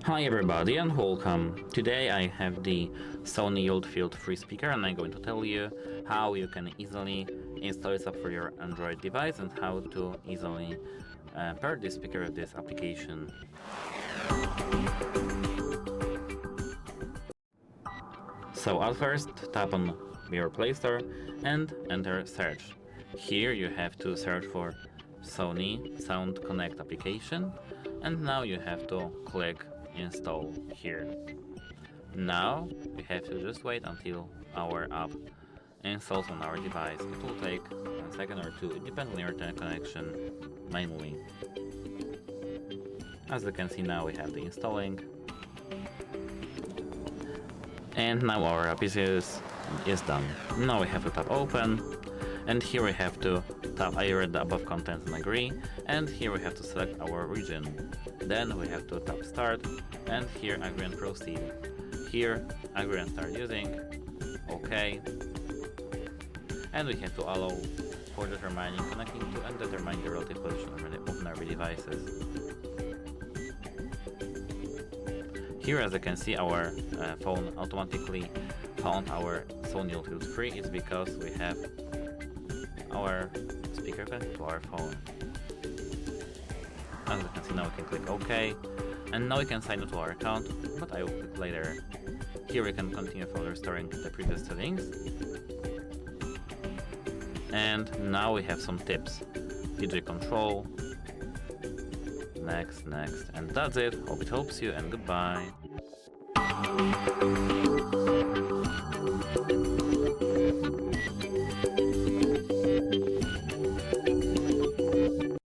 Hi everybody and welcome. Today I have the SONY ULT FIELD free speaker and I'm going to tell you how you can easily install it up for your Android device and how to easily pair this speaker with this application. So at first tap on your Play Store and enter search. Here you have to search for Sony SoundConnect application and now you have to click install here. Now we have to just wait until our app installs on our device. It will take a second or two, it depends on your internet connection mainly. As you can see, now we have the installing. And now our app is done. Now we have to tap open, and here we have to tap I read the above contents and agree, and here we have to select our region. Then we have to tap start, and here agree and proceed. Here agree and start using, OK. And we have to allow for determining connecting to and determine the relative position of our devices. Here, as you can see, our phone automatically found our SONY ULT FIELD free. It's because we have our speaker connected to our phone. As you can see, now we can click OK, and now we can sign up to our account, but I will click later. Here we can continue further storing the previous settings. And now we have some tips. DJ control. Next, and that's it. Hope it helps you and goodbye.